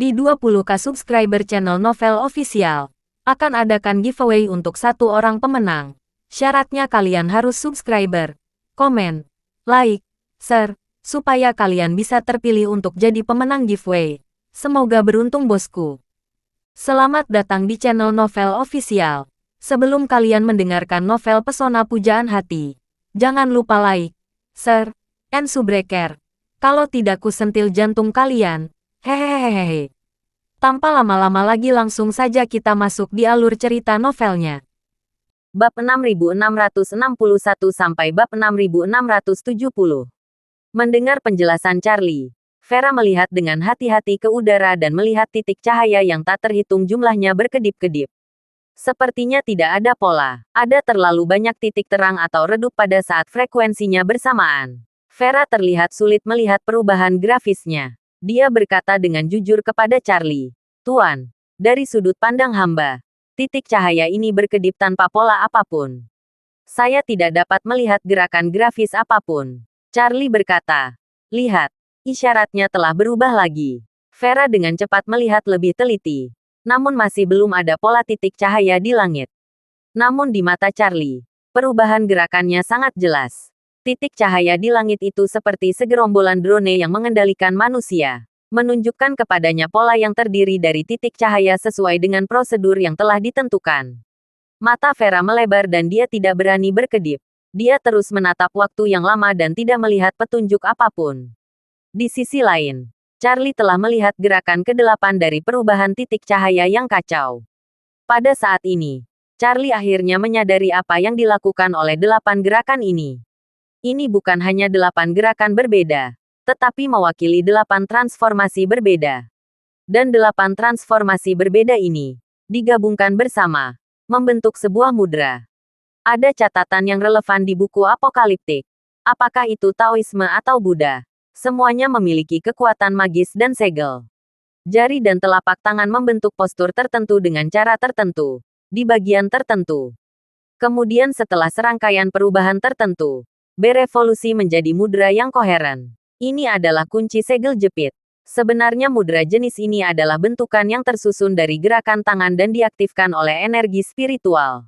Di 20k subscriber channel Novel Official, akan adakan giveaway untuk satu orang pemenang. Syaratnya kalian harus subscriber, komen, like, share, supaya kalian bisa terpilih untuk jadi pemenang giveaway. Semoga beruntung bosku. Selamat datang di channel Novel Official. Sebelum kalian mendengarkan novel Pesona Pujaan Hati, jangan lupa like, share, and subscribe. Kalau tidak kusentil jantung kalian. Hehehehe. Tanpa lama-lama lagi langsung saja kita masuk di alur cerita novelnya. Bab 6661 sampai bab 6670. Mendengar penjelasan Charlie, Vera melihat dengan hati-hati ke udara dan melihat titik cahaya yang tak terhitung jumlahnya berkedip-kedip. Sepertinya tidak ada pola. Ada terlalu banyak titik terang atau redup pada saat frekuensinya bersamaan. Vera terlihat sulit melihat perubahan grafisnya. Dia berkata dengan jujur kepada Charlie, "Tuan, dari sudut pandang hamba, titik cahaya ini berkedip tanpa pola apapun. Saya tidak dapat melihat gerakan grafis apapun." Charlie berkata, "Lihat, isyaratnya telah berubah lagi." Vera dengan cepat melihat lebih teliti. Namun masih belum ada pola titik cahaya di langit. Namun di mata Charlie, perubahan gerakannya sangat jelas. Titik cahaya di langit itu seperti segerombolan drone yang mengendalikan manusia, menunjukkan kepadanya pola yang terdiri dari titik cahaya sesuai dengan prosedur yang telah ditentukan. Mata Vera melebar dan dia tidak berani berkedip. Dia terus menatap waktu yang lama dan tidak melihat petunjuk apapun. Di sisi lain, Charlie telah melihat gerakan ke-8 dari perubahan titik cahaya yang kacau. Pada saat ini, Charlie akhirnya menyadari apa yang dilakukan oleh 8 gerakan ini. Ini bukan hanya 8 gerakan berbeda, tetapi mewakili 8 transformasi berbeda. Dan 8 transformasi berbeda ini digabungkan bersama, membentuk sebuah mudra. Ada catatan yang relevan di buku apokaliptik. Apakah itu Taoisme atau Buddha? Semuanya memiliki kekuatan magis dan segel. Jari dan telapak tangan membentuk postur tertentu dengan cara tertentu, di bagian tertentu. Kemudian setelah serangkaian perubahan tertentu, berevolusi menjadi mudra yang koheren. Ini adalah kunci segel jepit. Sebenarnya mudra jenis ini adalah bentukan yang tersusun dari gerakan tangan dan diaktifkan oleh energi spiritual.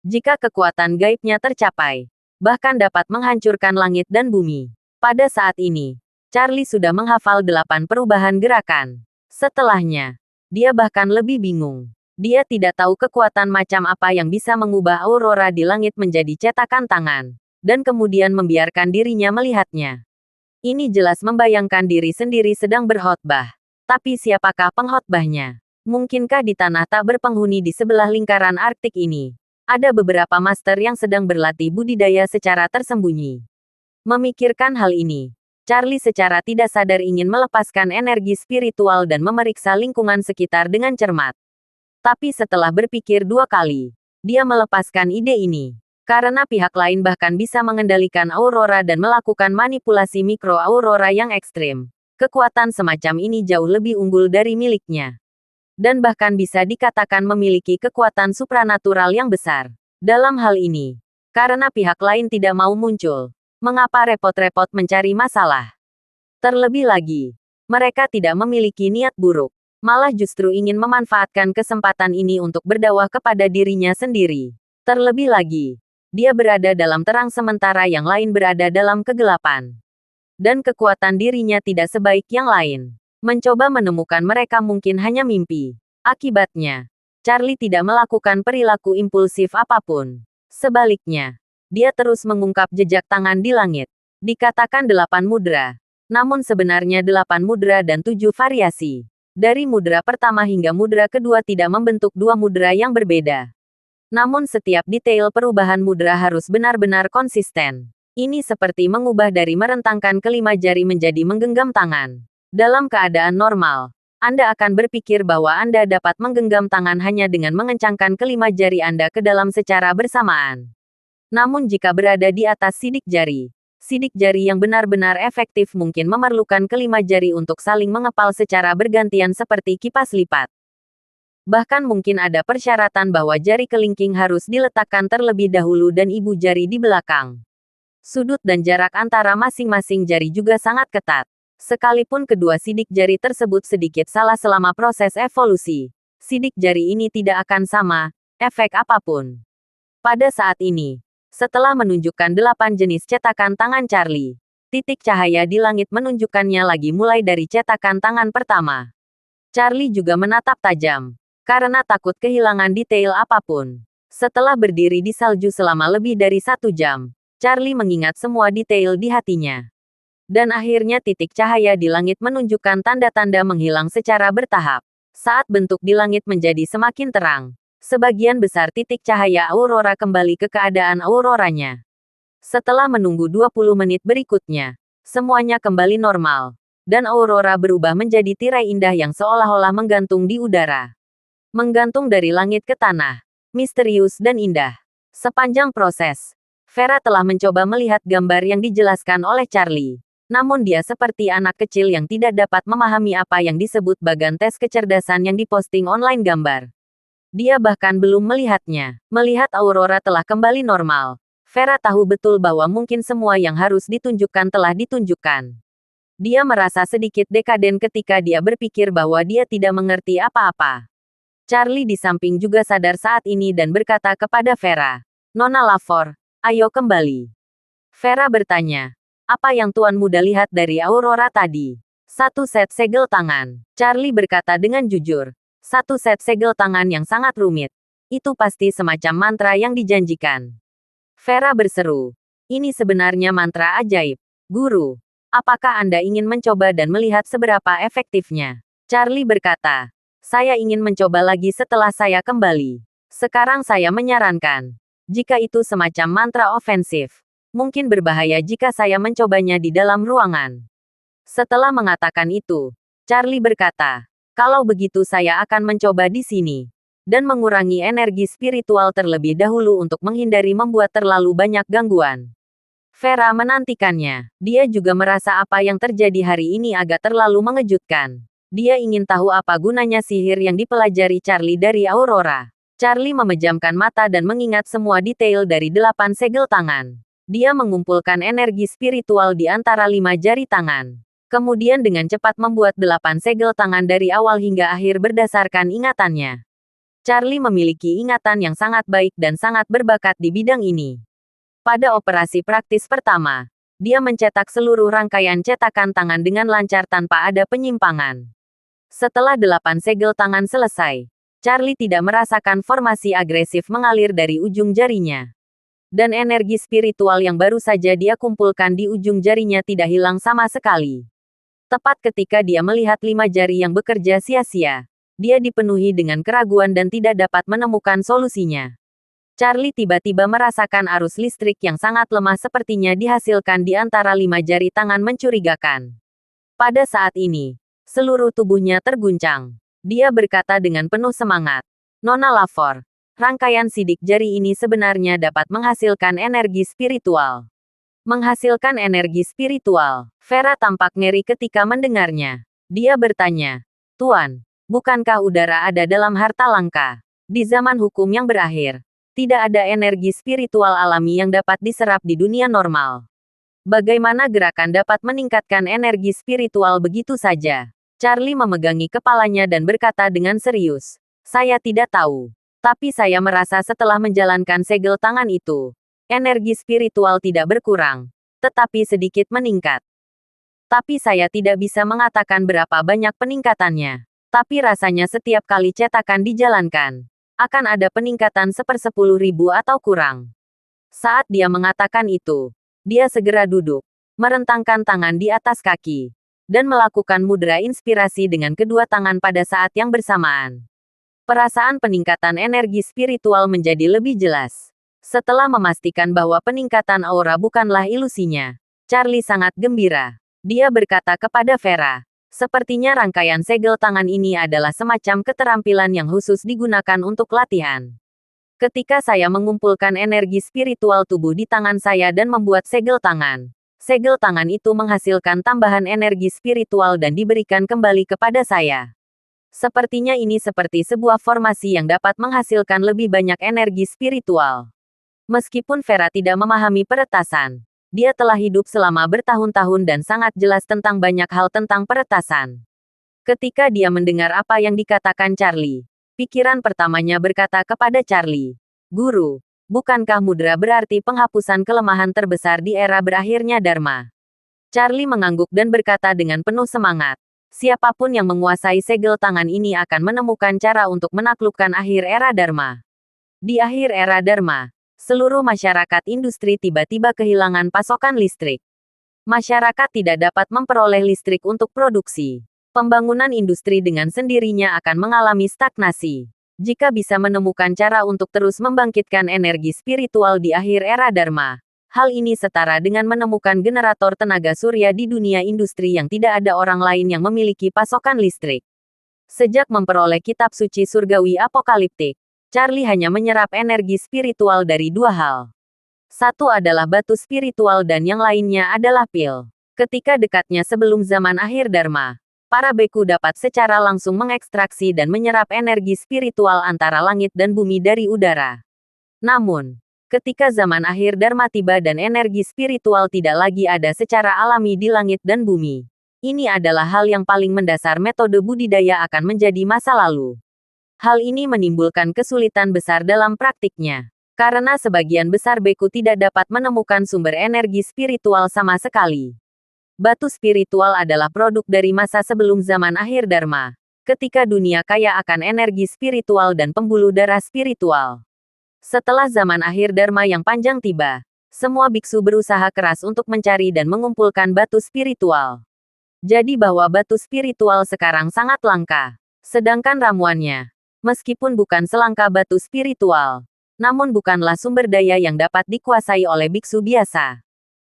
Jika kekuatan gaibnya tercapai, bahkan dapat menghancurkan langit dan bumi. Pada saat ini, Charlie sudah menghafal 8 perubahan gerakan. Setelahnya, dia bahkan lebih bingung. Dia tidak tahu kekuatan macam apa yang bisa mengubah aurora di langit menjadi cetakan tangan, dan kemudian membiarkan dirinya melihatnya. Ini jelas membayangkan diri sendiri sedang berkhotbah. Tapi siapakah pengkhotbahnya? Mungkinkah di tanah tak berpenghuni di sebelah lingkaran Arktik ini, ada beberapa master yang sedang berlatih budidaya secara tersembunyi? Memikirkan hal ini, Charlie secara tidak sadar ingin melepaskan energi spiritual dan memeriksa lingkungan sekitar dengan cermat. Tapi setelah berpikir 2 kali, dia melepaskan ide ini. Karena pihak lain bahkan bisa mengendalikan aurora dan melakukan manipulasi mikro aurora yang ekstrim. Kekuatan semacam ini jauh lebih unggul dari miliknya. Dan bahkan bisa dikatakan memiliki kekuatan supranatural yang besar. Dalam hal ini, karena pihak lain tidak mau muncul, mengapa repot-repot mencari masalah? Terlebih lagi, mereka tidak memiliki niat buruk. Malah justru ingin memanfaatkan kesempatan ini untuk berdakwah kepada dirinya sendiri. Terlebih lagi, dia berada dalam terang sementara yang lain berada dalam kegelapan. Dan kekuatan dirinya tidak sebaik yang lain. Mencoba menemukan mereka mungkin hanya mimpi. Akibatnya, Charlie tidak melakukan perilaku impulsif apapun. Sebaliknya, dia terus mengungkap jejak tangan di langit. Dikatakan 8 mudra. Namun sebenarnya 8 mudra dan 7 variasi. Dari mudra pertama hingga mudra kedua tidak membentuk 2 mudra yang berbeda. Namun setiap detail perubahan mudra harus benar-benar konsisten. Ini seperti mengubah dari merentangkan kelima jari menjadi menggenggam tangan. Dalam keadaan normal, Anda akan berpikir bahwa Anda dapat menggenggam tangan hanya dengan mengencangkan kelima jari Anda ke dalam secara bersamaan. Namun jika berada di atas sidik jari yang benar-benar efektif mungkin memerlukan kelima jari untuk saling mengepal secara bergantian seperti kipas lipat. Bahkan mungkin ada persyaratan bahwa jari kelingking harus diletakkan terlebih dahulu dan ibu jari di belakang. Sudut dan jarak antara masing-masing jari juga sangat ketat. Sekalipun kedua sidik jari tersebut sedikit salah selama proses evolusi, sidik jari ini tidak akan sama efek apapun. Pada saat ini, setelah menunjukkan 8 jenis cetakan tangan Charlie, titik cahaya di langit menunjukkannya lagi mulai dari cetakan tangan pertama. Charlie juga menatap tajam, karena takut kehilangan detail apapun. Setelah berdiri di salju selama lebih dari 1 jam, Charlie mengingat semua detail di hatinya. Dan akhirnya titik cahaya di langit menunjukkan tanda-tanda menghilang secara bertahap. Saat bentuk di langit menjadi semakin terang, sebagian besar titik cahaya aurora kembali ke keadaan auroranya. Setelah menunggu 20 menit berikutnya, semuanya kembali normal, dan aurora berubah menjadi tirai indah yang seolah-olah menggantung di udara. Menggantung dari langit ke tanah, misterius dan indah. Sepanjang proses, Vera telah mencoba melihat gambar yang dijelaskan oleh Charlie. Namun dia seperti anak kecil yang tidak dapat memahami apa yang disebut bagan tes kecerdasan yang diposting online gambar. Dia bahkan belum melihatnya. Melihat aurora telah kembali normal, Vera tahu betul bahwa mungkin semua yang harus ditunjukkan telah ditunjukkan. Dia merasa sedikit dekaden ketika dia berpikir bahwa dia tidak mengerti apa-apa. Charlie di samping juga sadar saat ini dan berkata kepada Vera, "Nona Lavor, ayo kembali." Vera bertanya, "Apa yang Tuan Muda lihat dari aurora tadi?" "Satu set segel tangan," Charlie berkata dengan jujur. "Satu set segel tangan yang sangat rumit. Itu pasti semacam mantra yang dijanjikan." Vera berseru, "Ini sebenarnya mantra ajaib. Guru, apakah Anda ingin mencoba dan melihat seberapa efektifnya?" Charlie berkata, "Saya ingin mencoba lagi setelah saya kembali. Sekarang saya menyarankan, jika itu semacam mantra ofensif, mungkin berbahaya jika saya mencobanya di dalam ruangan." Setelah mengatakan itu, Charlie berkata, "Kalau begitu saya akan mencoba di sini, dan mengurangi energi spiritual terlebih dahulu untuk menghindari membuat terlalu banyak gangguan." Vera menantikannya. Dia juga merasa apa yang terjadi hari ini agak terlalu mengejutkan. Dia ingin tahu apa gunanya sihir yang dipelajari Charlie dari aurora. Charlie memejamkan mata dan mengingat semua detail dari 8 segel tangan. Dia mengumpulkan energi spiritual di antara 5 jari tangan. Kemudian dengan cepat membuat 8 segel tangan dari awal hingga akhir berdasarkan ingatannya. Charlie memiliki ingatan yang sangat baik dan sangat berbakat di bidang ini. Pada operasi praktis pertama, dia mencetak seluruh rangkaian cetakan tangan dengan lancar tanpa ada penyimpangan. Setelah 8 segel tangan selesai, Charlie tidak merasakan formasi agresif mengalir dari ujung jarinya. Dan energi spiritual yang baru saja dia kumpulkan di ujung jarinya tidak hilang sama sekali. Tepat ketika dia melihat 5 jari yang bekerja sia-sia, dia dipenuhi dengan keraguan dan tidak dapat menemukan solusinya. Charlie tiba-tiba merasakan arus listrik yang sangat lemah sepertinya dihasilkan di antara 5 jari tangan mencurigakan. Pada saat ini, seluruh tubuhnya terguncang. Dia berkata dengan penuh semangat, "Nona Lavor, rangkaian sidik jari ini sebenarnya dapat menghasilkan energi spiritual." Menghasilkan energi spiritual. Vera tampak ngeri ketika mendengarnya. Dia bertanya, "Tuan, bukankah udara ada dalam harta langka? Di zaman hukum yang berakhir, tidak ada energi spiritual alami yang dapat diserap di dunia normal. Bagaimana gerakan dapat meningkatkan energi spiritual begitu saja?" Charlie memegangi kepalanya dan berkata dengan serius, "Saya tidak tahu. Tapi saya merasa setelah menjalankan segel tangan itu, energi spiritual tidak berkurang, tetapi sedikit meningkat. Tapi saya tidak bisa mengatakan berapa banyak peningkatannya. Tapi rasanya setiap kali cetakan dijalankan, akan ada peningkatan 1/10.000 atau kurang." Saat dia mengatakan itu, dia segera duduk, merentangkan tangan di atas kaki, dan melakukan mudra inspirasi dengan kedua tangan pada saat yang bersamaan. Perasaan peningkatan energi spiritual menjadi lebih jelas. Setelah memastikan bahwa peningkatan aura bukanlah ilusinya, Charlie sangat gembira. Dia berkata kepada Vera, "Sepertinya rangkaian segel tangan ini adalah semacam keterampilan yang khusus digunakan untuk latihan. Ketika saya mengumpulkan energi spiritual tubuh di tangan saya dan membuat segel tangan itu menghasilkan tambahan energi spiritual dan diberikan kembali kepada saya. Sepertinya ini seperti sebuah formasi yang dapat menghasilkan lebih banyak energi spiritual." Meskipun Vera tidak memahami peretasan, Dia telah hidup selama bertahun-tahun dan sangat jelas tentang banyak hal tentang peretasan. Ketika dia mendengar apa yang dikatakan Charlie, pikiran pertamanya berkata kepada Charlie, "Guru, bukankah mudra berarti penghapusan kelemahan terbesar di era berakhirnya Dharma?" Charlie mengangguk dan berkata dengan penuh semangat, "Siapapun yang menguasai segel tangan ini akan menemukan cara untuk menaklukkan akhir era Dharma." Di akhir era Dharma, seluruh masyarakat industri tiba-tiba kehilangan pasokan listrik. Masyarakat tidak dapat memperoleh listrik untuk produksi. Pembangunan industri dengan sendirinya akan mengalami stagnasi. Jika bisa menemukan cara untuk terus membangkitkan energi spiritual di akhir era Dharma, hal ini setara dengan menemukan generator tenaga surya di dunia industri yang tidak ada orang lain yang memiliki pasokan listrik. Sejak memperoleh kitab suci surgawi apokaliptik, Charlie hanya menyerap energi spiritual dari dua hal. Satu adalah batu spiritual dan yang lainnya adalah pil. Ketika dekatnya sebelum zaman akhir Dharma, para beku dapat secara langsung mengekstraksi dan menyerap energi spiritual antara langit dan bumi dari udara. Namun, ketika zaman akhir Dharma tiba dan energi spiritual tidak lagi ada secara alami di langit dan bumi, ini adalah hal yang paling mendasar metode budidaya akan menjadi masa lalu. Hal ini menimbulkan kesulitan besar dalam praktiknya, karena sebagian besar beku tidak dapat menemukan sumber energi spiritual sama sekali. Batu spiritual adalah produk dari masa sebelum zaman akhir Dharma, ketika dunia kaya akan energi spiritual dan pembuluh darah spiritual. Setelah zaman akhir Dharma yang panjang tiba, semua biksu berusaha keras untuk mencari dan mengumpulkan batu spiritual. Jadi bahwa batu spiritual sekarang sangat langka, sedangkan ramuannya, meskipun bukan selangka batu spiritual, namun bukanlah sumber daya yang dapat dikuasai oleh biksu biasa.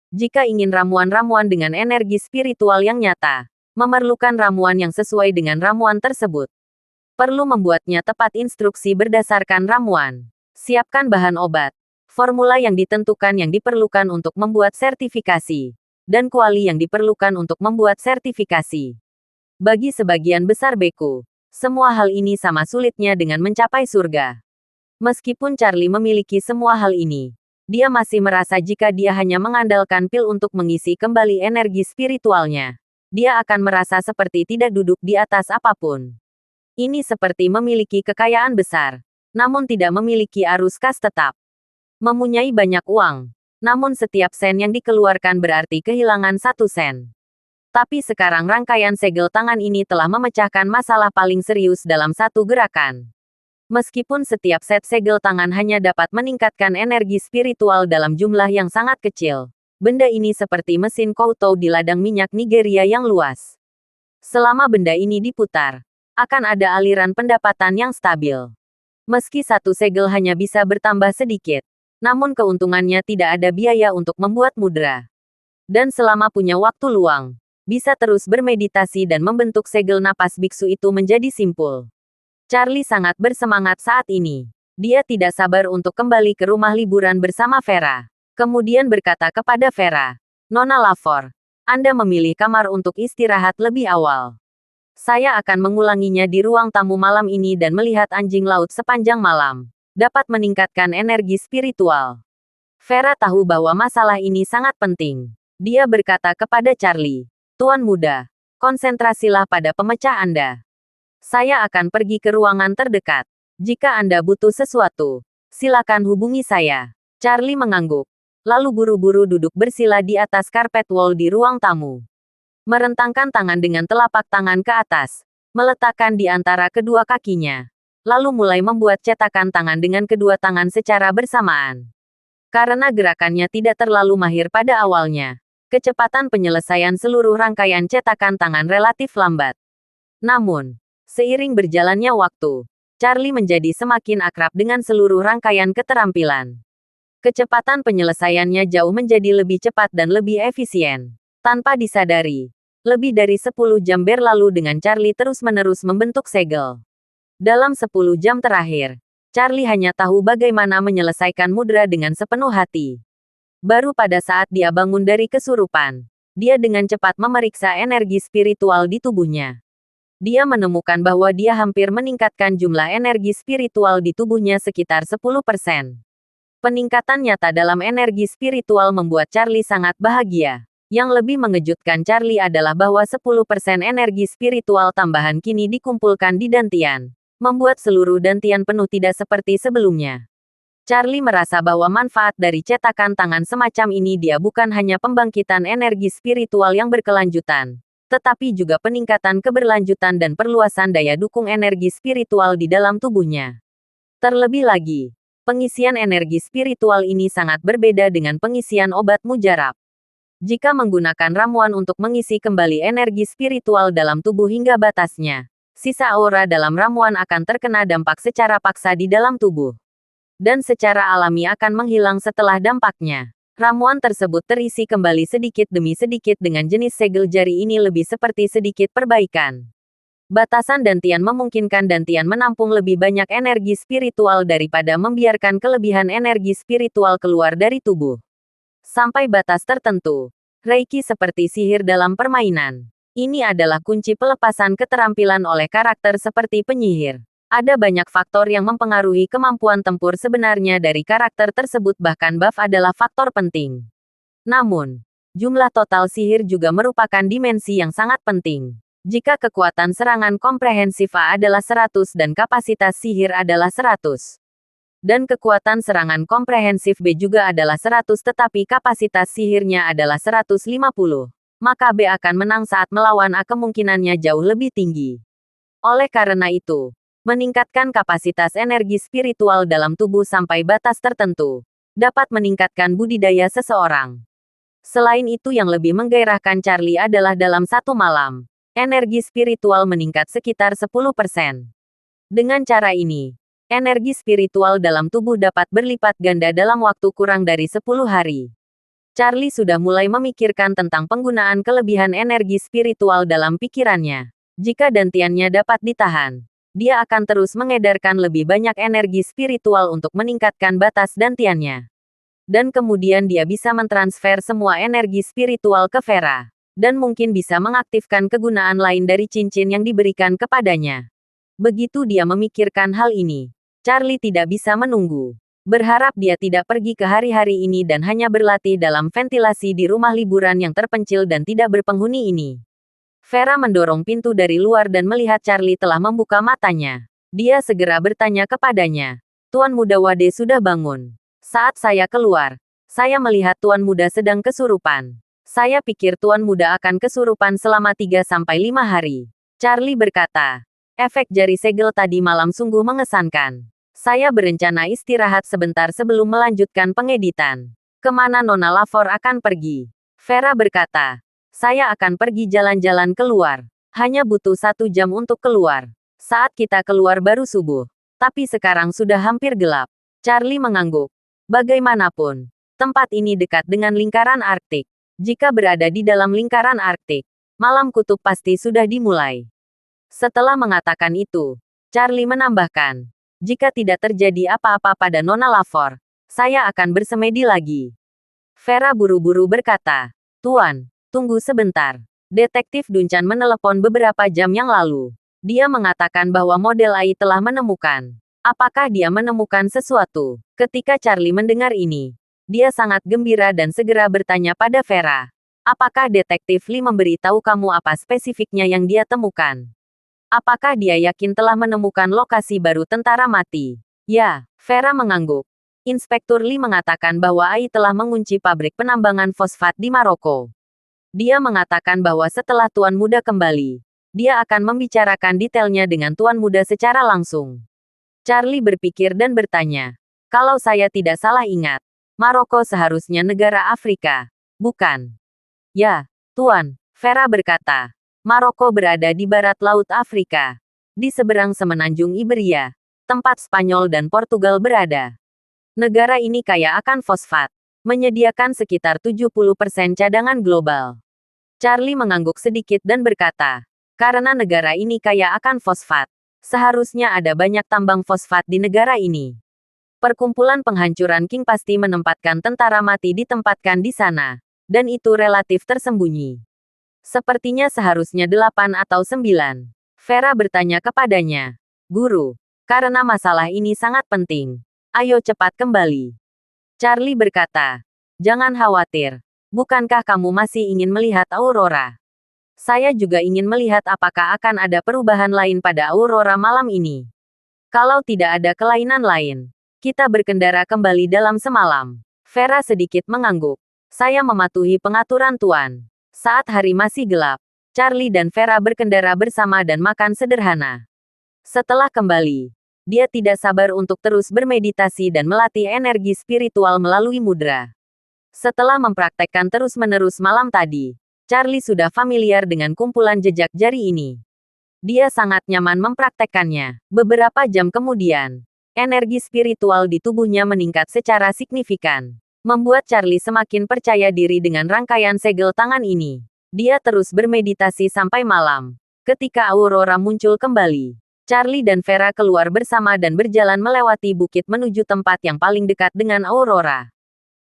Jika ingin ramuan-ramuan dengan energi spiritual yang nyata, memerlukan ramuan yang sesuai dengan ramuan tersebut. Perlu membuatnya tepat instruksi berdasarkan ramuan. Siapkan bahan obat, formula yang ditentukan yang diperlukan untuk membuat sertifikasi, dan kuali yang diperlukan untuk membuat sertifikasi. Bagi sebagian besar beku, semua hal ini sama sulitnya dengan mencapai surga. Meskipun Charlie memiliki semua hal ini, dia masih merasa jika dia hanya mengandalkan pil untuk mengisi kembali energi spiritualnya, dia akan merasa seperti tidak duduk di atas apapun. Ini seperti memiliki kekayaan besar, namun tidak memiliki arus kas tetap. Mempunyai banyak uang, namun setiap sen yang dikeluarkan berarti kehilangan 1 sen. Tapi sekarang rangkaian segel tangan ini telah memecahkan masalah paling serius dalam satu gerakan. Meskipun setiap set segel tangan hanya dapat meningkatkan energi spiritual dalam jumlah yang sangat kecil, benda ini seperti mesin koutou di ladang minyak Nigeria yang luas. Selama benda ini diputar, akan ada aliran pendapatan yang stabil. Meski satu segel hanya bisa bertambah sedikit, namun keuntungannya tidak ada biaya untuk membuat mudra. Dan selama punya waktu luang, bisa terus bermeditasi dan membentuk segel napas biksu itu menjadi simpul. Charlie sangat bersemangat saat ini. Dia tidak sabar untuk kembali ke rumah liburan bersama Vera. Kemudian berkata kepada Vera, "Nona Lavor, Anda memilih kamar untuk istirahat lebih awal. Saya akan mengulanginya di ruang tamu malam ini dan melihat anjing laut sepanjang malam. Dapat meningkatkan energi spiritual." Vera tahu bahwa masalah ini sangat penting. Dia berkata kepada Charlie, "Tuan muda, konsentrasilah pada pemecah Anda. Saya akan pergi ke ruangan terdekat. Jika Anda butuh sesuatu, silakan hubungi saya." Charlie mengangguk, lalu buru-buru duduk bersila di atas karpet wall di ruang tamu. Merentangkan tangan dengan telapak tangan ke atas, meletakkan di antara kedua kakinya, lalu mulai membuat cetakan tangan dengan kedua tangan secara bersamaan. Karena gerakannya tidak terlalu mahir pada awalnya, kecepatan penyelesaian seluruh rangkaian cetakan tangan relatif lambat. Namun, seiring berjalannya waktu, Charlie menjadi semakin akrab dengan seluruh rangkaian keterampilan. Kecepatan penyelesaiannya jauh menjadi lebih cepat dan lebih efisien. Tanpa disadari, lebih dari 10 jam berlalu dengan Charlie terus-menerus membentuk segel. Dalam 10 jam terakhir, Charlie hanya tahu bagaimana menyelesaikan mudra dengan sepenuh hati. Baru pada saat dia bangun dari kesurupan, dia dengan cepat memeriksa energi spiritual di tubuhnya. Dia menemukan bahwa dia hampir meningkatkan jumlah energi spiritual di tubuhnya sekitar 10%. Peningkatan nyata dalam energi spiritual membuat Charlie sangat bahagia. Yang lebih mengejutkan Charlie adalah bahwa 10% energi spiritual tambahan kini dikumpulkan di dantian, membuat seluruh dantian penuh tidak seperti sebelumnya. Charlie merasa bahwa manfaat dari cetakan tangan semacam ini dia bukan hanya pembangkitan energi spiritual yang berkelanjutan, tetapi juga peningkatan keberlanjutan dan perluasan daya dukung energi spiritual di dalam tubuhnya. Terlebih lagi, pengisian energi spiritual ini sangat berbeda dengan pengisian obat mujarab. Jika menggunakan ramuan untuk mengisi kembali energi spiritual dalam tubuh hingga batasnya, sisa aura dalam ramuan akan terkena dampak secara paksa di dalam tubuh. Dan secara alami akan menghilang setelah dampaknya. Ramuan tersebut terisi kembali sedikit demi sedikit dengan jenis segel jari ini lebih seperti sedikit perbaikan. Batasan dantian memungkinkan dantian menampung lebih banyak energi spiritual daripada membiarkan kelebihan energi spiritual keluar dari tubuh. Sampai batas tertentu, Reiki seperti sihir dalam permainan. Ini adalah kunci pelepasan keterampilan oleh karakter seperti penyihir. Ada banyak faktor yang mempengaruhi kemampuan tempur sebenarnya dari karakter tersebut, bahkan buff adalah faktor penting. Namun, jumlah total sihir juga merupakan dimensi yang sangat penting. Jika kekuatan serangan komprehensif A adalah 100 dan kapasitas sihir adalah 100. Dan kekuatan serangan komprehensif B juga adalah 100 tetapi kapasitas sihirnya adalah 150. Maka B akan menang saat melawan A, kemungkinannya jauh lebih tinggi. Oleh karena itu, meningkatkan kapasitas energi spiritual dalam tubuh sampai batas tertentu dapat meningkatkan budidaya seseorang. Selain itu, yang lebih menggairahkan Charlie adalah dalam satu malam, energi spiritual meningkat sekitar 10%. Dengan cara ini, energi spiritual dalam tubuh dapat berlipat ganda dalam waktu kurang dari 10 hari. Charlie sudah mulai memikirkan tentang penggunaan kelebihan energi spiritual dalam pikirannya. Jika dantiannya dapat ditahan, dia akan terus mengedarkan lebih banyak energi spiritual untuk meningkatkan batas dantiannya. Dan kemudian dia bisa mentransfer semua energi spiritual ke Vera. Dan mungkin bisa mengaktifkan kegunaan lain dari cincin yang diberikan kepadanya. Begitu dia memikirkan hal ini, Charlie tidak bisa menunggu. Berharap dia tidak pergi ke hari-hari ini dan hanya berlatih dalam ventilasi di rumah liburan yang terpencil dan tidak berpenghuni ini. Vera mendorong pintu dari luar dan melihat Charlie telah membuka matanya. Dia segera bertanya kepadanya, "Tuan Muda Wade sudah bangun. Saat saya keluar, saya melihat Tuan Muda sedang kesurupan. Saya pikir Tuan Muda akan kesurupan selama 3-5 hari." Charlie berkata, "Efek jari segel tadi malam sungguh mengesankan. Saya berencana istirahat sebentar sebelum melanjutkan pengeditan." "Kemana Nona Lavor akan pergi?" Vera berkata, "Saya akan pergi jalan-jalan keluar. Hanya butuh 1 jam untuk keluar. Saat kita keluar baru subuh. Tapi sekarang sudah hampir gelap." Charlie mengangguk. Bagaimanapun, tempat ini dekat dengan lingkaran Arktik. Jika berada di dalam lingkaran Arktik, malam kutub pasti sudah dimulai. Setelah mengatakan itu, Charlie menambahkan, "Jika tidak terjadi apa-apa pada Nona Lavor, saya akan bersemedi lagi." Vera buru-buru berkata, "Tuan, tunggu sebentar." Detektif Duncan menelepon beberapa jam yang lalu. Dia mengatakan bahwa model AI telah menemukan. Apakah dia menemukan sesuatu? Ketika Charlie mendengar ini, dia sangat gembira dan segera bertanya pada Vera, "Apakah Detektif Lee memberitahu kamu apa spesifiknya yang dia temukan? Apakah dia yakin telah menemukan lokasi baru tentara mati?" "Ya," Vera mengangguk. "Inspektur Lee mengatakan bahwa AI telah mengunci pabrik penambangan fosfat di Maroko. Dia mengatakan bahwa setelah Tuan Muda kembali, dia akan membicarakan detailnya dengan Tuan Muda secara langsung." Charlie berpikir dan bertanya, "Kalau saya tidak salah ingat, Maroko seharusnya negara Afrika, bukan?" "Ya, Tuan," Vera berkata. "Maroko berada di barat Laut Afrika, di seberang semenanjung Iberia, tempat Spanyol dan Portugal berada. Negara ini kaya akan fosfat, menyediakan sekitar 70% cadangan global." Charlie mengangguk sedikit dan berkata, "Karena negara ini kaya akan fosfat, seharusnya ada banyak tambang fosfat di negara ini. Perkumpulan penghancuran King pasti menempatkan tentara mati ditempatkan di sana. Dan itu relatif tersembunyi. Sepertinya seharusnya 8 atau 9. Vera bertanya kepadanya, "Guru, karena masalah ini sangat penting. Ayo cepat kembali." Charlie berkata, "Jangan khawatir. Bukankah kamu masih ingin melihat aurora? Saya juga ingin melihat apakah akan ada perubahan lain pada aurora malam ini. Kalau tidak ada kelainan lain, kita berkendara kembali dalam semalam." Vera sedikit mengangguk. "Saya mematuhi pengaturan Tuan." Saat hari masih gelap, Charlie dan Vera berkendara bersama dan makan sederhana. Setelah kembali, dia tidak sabar untuk terus bermeditasi dan melatih energi spiritual melalui mudra. Setelah mempraktekkan terus-menerus malam tadi, Charlie sudah familiar dengan kumpulan jejak jari ini. Dia sangat nyaman mempraktekkannya. Beberapa jam kemudian, energi spiritual di tubuhnya meningkat secara signifikan, membuat Charlie semakin percaya diri dengan rangkaian segel tangan ini. Dia terus bermeditasi sampai malam. Ketika aurora muncul kembali, Charlie dan Vera keluar bersama dan berjalan melewati bukit menuju tempat yang paling dekat dengan aurora.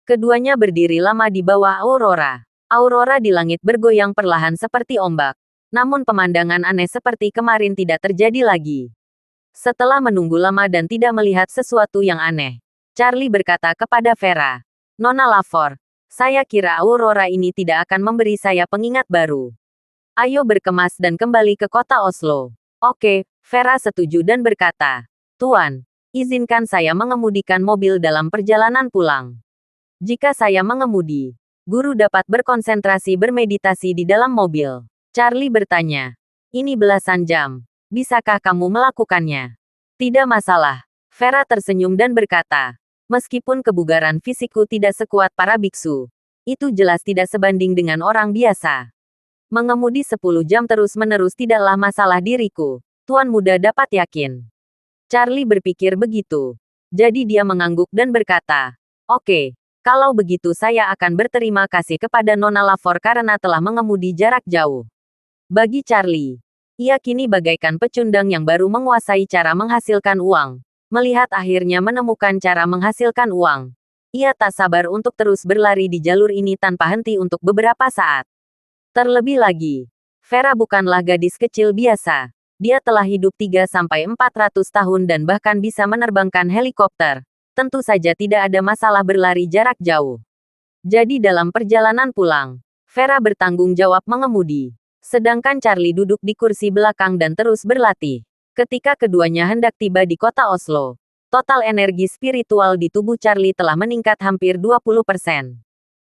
Keduanya berdiri lama di bawah aurora. Aurora di langit bergoyang perlahan seperti ombak. Namun pemandangan aneh seperti kemarin tidak terjadi lagi. Setelah menunggu lama dan tidak melihat sesuatu yang aneh, Charlie berkata kepada Vera, "Nona Lavor, saya kira aurora ini tidak akan memberi saya pengingat baru. Ayo berkemas dan kembali ke kota Oslo." "Oke," Vera setuju dan berkata, "Tuan, izinkan saya mengemudikan mobil dalam perjalanan pulang. Jika saya mengemudi, guru dapat berkonsentrasi bermeditasi di dalam mobil." Charlie bertanya, "Ini belasan jam. Bisakah kamu melakukannya?" "Tidak masalah." Vera tersenyum dan berkata, "Meskipun kebugaran fisikku tidak sekuat para biksu, itu jelas tidak sebanding dengan orang biasa. Mengemudi 10 jam terus-menerus tidaklah masalah diriku. Tuan muda dapat yakin." Charlie berpikir begitu. Jadi dia mengangguk dan berkata, "Oke, kalau begitu saya akan berterima kasih kepada Nona Lavor karena telah mengemudi jarak jauh." Bagi Charlie, ia kini bagaikan pecundang yang baru menguasai cara menghasilkan uang. Melihat akhirnya menemukan cara menghasilkan uang, ia tak sabar untuk terus berlari di jalur ini tanpa henti untuk beberapa saat. Terlebih lagi, Vera bukanlah gadis kecil biasa. Dia telah hidup 3-400 tahun dan bahkan bisa menerbangkan helikopter. Tentu saja tidak ada masalah berlari jarak jauh. Jadi dalam perjalanan pulang, Vera bertanggung jawab mengemudi. Sedangkan Charlie duduk di kursi belakang dan terus berlatih. Ketika keduanya hendak tiba di kota Oslo, total energi spiritual di tubuh Charlie telah meningkat hampir 20%.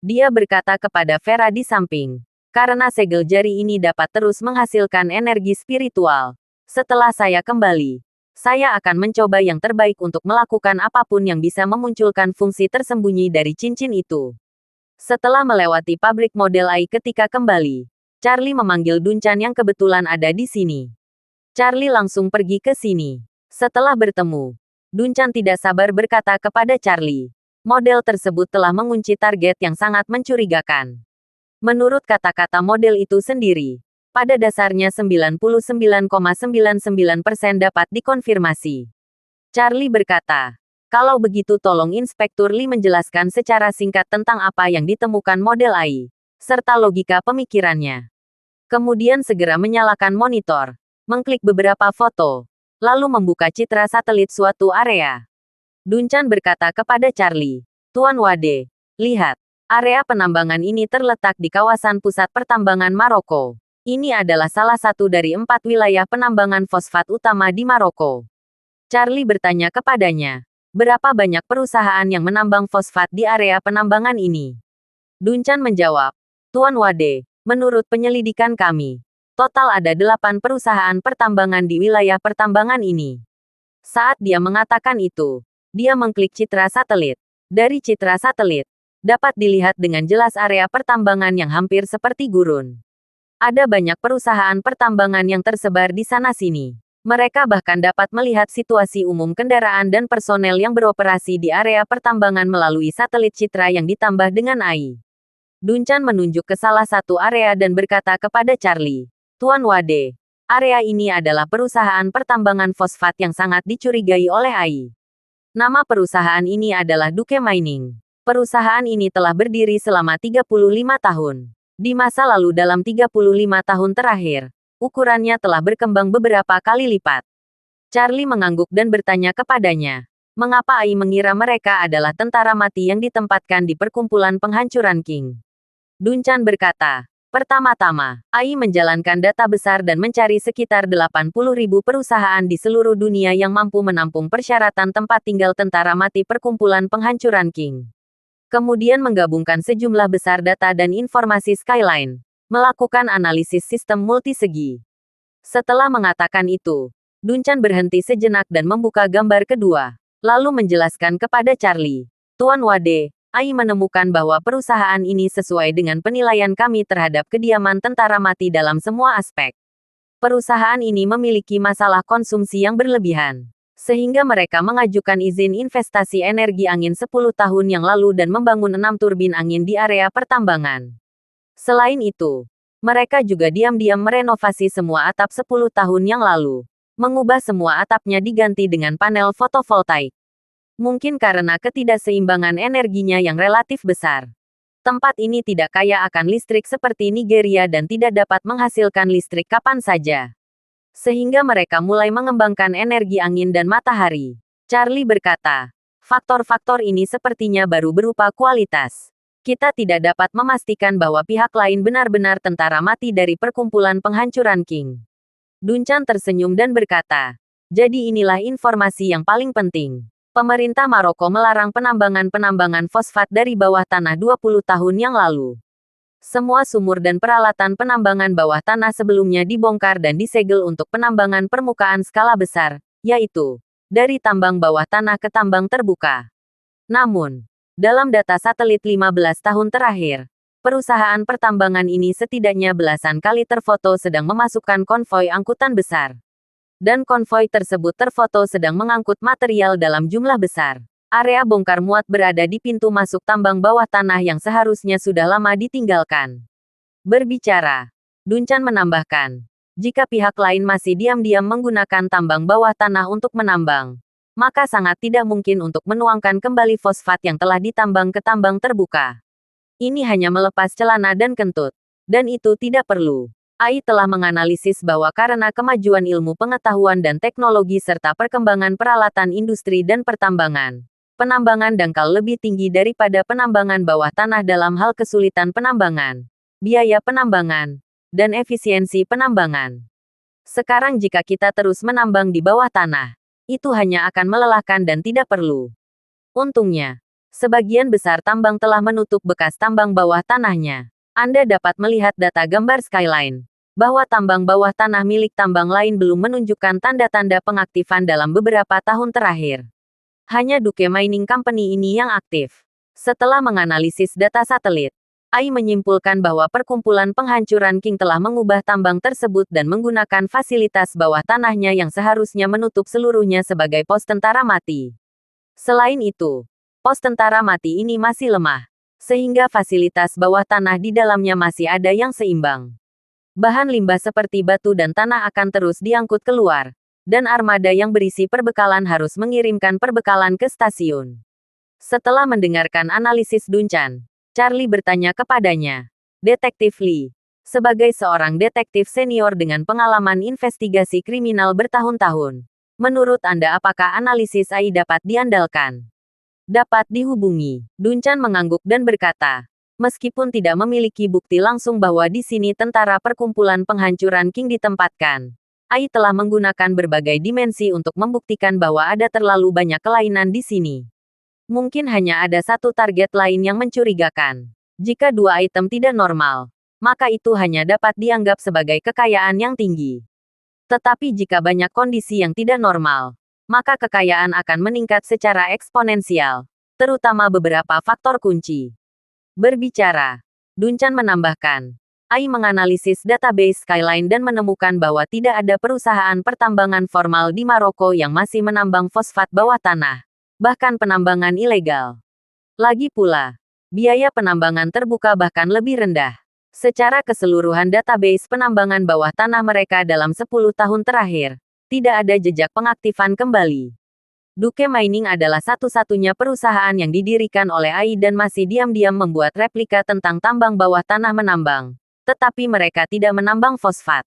Dia berkata kepada Vera di samping, "Karena segel jari ini dapat terus menghasilkan energi spiritual. Setelah saya kembali, saya akan mencoba yang terbaik untuk melakukan apapun yang bisa memunculkan fungsi tersembunyi dari cincin itu." Setelah melewati pabrik model AI ketika kembali, Charlie memanggil Duncan yang kebetulan ada di sini. Charlie langsung pergi ke sini. Setelah bertemu, Duncan tidak sabar berkata kepada Charlie, model tersebut telah mengunci target yang sangat mencurigakan. Menurut kata-kata model itu sendiri, pada dasarnya 99,99% dapat dikonfirmasi. Charlie berkata, "Kalau begitu tolong Inspektur Lee menjelaskan secara singkat tentang apa yang ditemukan model AI, serta logika pemikirannya." Kemudian segera menyalakan monitor, mengklik beberapa foto, lalu membuka citra satelit suatu area. Duncan berkata kepada Charlie, "Tuan Wade, lihat, area penambangan ini terletak di kawasan pusat pertambangan Maroko. Ini adalah salah satu dari 4 wilayah penambangan fosfat utama di Maroko." Charlie bertanya kepadanya, "Berapa banyak perusahaan yang menambang fosfat di area penambangan ini?" Duncan menjawab, "Tuan Wade, menurut penyelidikan kami, total ada 8 perusahaan pertambangan di wilayah pertambangan ini." Saat dia mengatakan itu, dia mengklik citra satelit. Dari citra satelit, dapat dilihat dengan jelas area pertambangan yang hampir seperti gurun. Ada banyak perusahaan pertambangan yang tersebar di sana-sini. Mereka bahkan dapat melihat situasi umum kendaraan dan personel yang beroperasi di area pertambangan melalui satelit citra yang ditambah dengan AI. Duncan menunjuk ke salah satu area dan berkata kepada Charlie, "Tuan Wade, area ini adalah perusahaan pertambangan fosfat yang sangat dicurigai oleh AI. Nama perusahaan ini adalah Duke Mining. Perusahaan ini telah berdiri selama 35 tahun. Di masa lalu dalam 35 tahun terakhir, ukurannya telah berkembang beberapa kali lipat." Charlie mengangguk dan bertanya kepadanya, Mengapa Ai mengira mereka adalah tentara mati yang ditempatkan di perkumpulan penghancuran King? Dunchan berkata, pertama-tama, Ai menjalankan data besar dan mencari sekitar 80.000 perusahaan di seluruh dunia yang mampu menampung persyaratan tempat tinggal tentara mati perkumpulan penghancuran King. Kemudian menggabungkan sejumlah besar data dan informasi Skyline, melakukan analisis sistem multisegi. Setelah mengatakan itu, Dunchan berhenti sejenak dan membuka gambar kedua. Lalu menjelaskan kepada Charlie, Tuan Wade, Ai menemukan bahwa perusahaan ini sesuai dengan penilaian kami terhadap kediaman tentara mati dalam semua aspek. Perusahaan ini memiliki masalah konsumsi yang berlebihan, sehingga mereka mengajukan izin investasi energi angin 10 tahun yang lalu dan membangun 6 turbin angin di area pertambangan. Selain itu, mereka juga diam-diam merenovasi semua atap 10 tahun yang lalu. Mengubah semua atapnya diganti dengan panel fotovoltaik. Mungkin karena ketidakseimbangan energinya yang relatif besar. Tempat ini tidak kaya akan listrik seperti Nigeria dan tidak dapat menghasilkan listrik kapan saja. Sehingga mereka mulai mengembangkan energi angin dan matahari. Charlie berkata, faktor-faktor ini sepertinya baru berupa kualitas. Kita tidak dapat memastikan bahwa pihak lain benar-benar tentara mati dari perkumpulan penghancuran King. Dunchan tersenyum dan berkata, jadi inilah informasi yang paling penting. Pemerintah Maroko melarang penambangan fosfat dari bawah tanah 20 tahun yang lalu. Semua sumur dan peralatan penambangan bawah tanah sebelumnya dibongkar dan disegel untuk penambangan permukaan skala besar, yaitu dari tambang bawah tanah ke tambang terbuka. Namun, dalam data satelit 15 tahun terakhir, perusahaan pertambangan ini setidaknya belasan kali terfoto sedang memasukkan konvoi angkutan besar. Dan konvoi tersebut terfoto sedang mengangkut material dalam jumlah besar. Area bongkar muat berada di pintu masuk tambang bawah tanah yang seharusnya sudah lama ditinggalkan. Berbicara, Dunchan menambahkan, jika pihak lain masih diam-diam menggunakan tambang bawah tanah untuk menambang, maka sangat tidak mungkin untuk menuangkan kembali fosfat yang telah ditambang ke tambang terbuka. Ini hanya melepas celana dan kentut. Dan itu tidak perlu. Ai telah menganalisis bahwa karena kemajuan ilmu pengetahuan dan teknologi serta perkembangan peralatan industri dan pertambangan, penambangan dangkal lebih tinggi daripada penambangan bawah tanah dalam hal kesulitan penambangan, biaya penambangan, dan efisiensi penambangan. Sekarang jika kita terus menambang di bawah tanah, itu hanya akan melelahkan dan tidak perlu. Untungnya, sebagian besar tambang telah menutup bekas tambang bawah tanahnya. Anda dapat melihat data gambar Skyline, bahwa tambang bawah tanah milik tambang lain belum menunjukkan tanda-tanda pengaktifan dalam beberapa tahun terakhir. Hanya Duke Mining Company ini yang aktif. Setelah menganalisis data satelit, Ai menyimpulkan bahwa perkumpulan penghancuran King telah mengubah tambang tersebut dan menggunakan fasilitas bawah tanahnya yang seharusnya menutup seluruhnya sebagai pos tentara mati. Selain itu, pos tentara mati ini masih lemah, sehingga fasilitas bawah tanah di dalamnya masih ada yang seimbang. Bahan limbah seperti batu dan tanah akan terus diangkut keluar, dan armada yang berisi perbekalan harus mengirimkan perbekalan ke stasiun. Setelah mendengarkan analisis Dunchan, Charlie bertanya kepadanya, Detektif Lee, sebagai seorang detektif senior dengan pengalaman investigasi kriminal bertahun-tahun, menurut Anda apakah analisis Ai dapat diandalkan? Dapat dihubungi. Dunchan mengangguk dan berkata, meskipun tidak memiliki bukti langsung bahwa di sini tentara perkumpulan penghancuran King ditempatkan, Ai telah menggunakan berbagai dimensi untuk membuktikan bahwa ada terlalu banyak kelainan di sini. Mungkin hanya ada satu target lain yang mencurigakan. Jika dua item tidak normal, maka itu hanya dapat dianggap sebagai kekayaan yang tinggi. Tetapi jika banyak kondisi yang tidak normal, maka kekayaan akan meningkat secara eksponensial, terutama beberapa faktor kunci. Berbicara, Dunchan menambahkan, Ai menganalisis database Skyline dan menemukan bahwa tidak ada perusahaan pertambangan formal di Maroko yang masih menambang fosfat bawah tanah, bahkan penambangan ilegal. Lagi pula, biaya penambangan terbuka bahkan lebih rendah. Secara keseluruhan database penambangan bawah tanah mereka dalam 10 tahun terakhir, tidak ada jejak pengaktifan kembali. Duke Mining adalah satu-satunya perusahaan yang didirikan oleh Ai dan masih diam-diam membuat replika tentang tambang bawah tanah menambang. Tetapi mereka tidak menambang fosfat.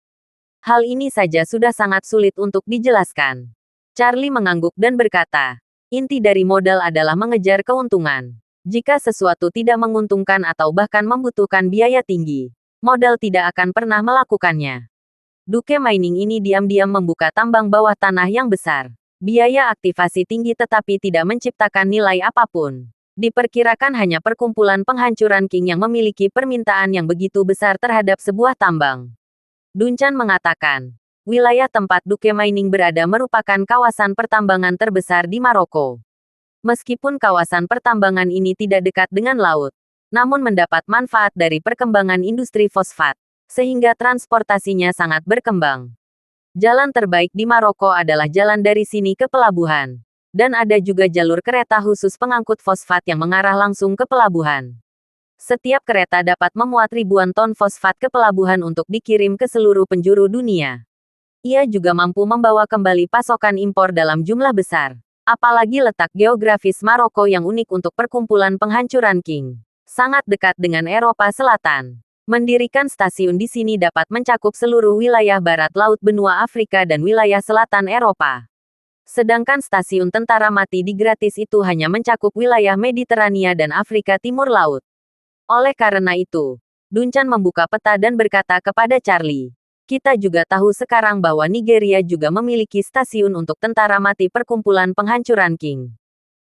Hal ini saja sudah sangat sulit untuk dijelaskan. Charlie mengangguk dan berkata, Inti dari modal adalah mengejar keuntungan. Jika sesuatu tidak menguntungkan atau bahkan membutuhkan biaya tinggi, modal tidak akan pernah melakukannya. Duke Mining ini diam-diam membuka tambang bawah tanah yang besar. Biaya aktivasi tinggi tetapi tidak menciptakan nilai apapun. Diperkirakan hanya perkumpulan penghancuran King yang memiliki permintaan yang begitu besar terhadap sebuah tambang. Dunchan mengatakan, wilayah tempat Duke Mining berada merupakan kawasan pertambangan terbesar di Maroko. Meskipun kawasan pertambangan ini tidak dekat dengan laut, namun mendapat manfaat dari perkembangan industri fosfat, sehingga transportasinya sangat berkembang. Jalan terbaik di Maroko adalah jalan dari sini ke pelabuhan. Dan ada juga jalur kereta khusus pengangkut fosfat yang mengarah langsung ke pelabuhan. Setiap kereta dapat memuat ribuan ton fosfat ke pelabuhan untuk dikirim ke seluruh penjuru dunia. Ia juga mampu membawa kembali pasokan impor dalam jumlah besar. Apalagi letak geografis Maroko yang unik untuk perkumpulan penghancuran King. Sangat dekat dengan Eropa Selatan. Mendirikan stasiun di sini dapat mencakup seluruh wilayah barat laut benua Afrika dan wilayah selatan Eropa. Sedangkan stasiun tentara mati di gratis itu hanya mencakup wilayah Mediterania dan Afrika Timur Laut. Oleh karena itu, Dunchan membuka peta dan berkata kepada Charlie, kita juga tahu sekarang bahwa Nigeria juga memiliki stasiun untuk tentara mati perkumpulan penghancuran King.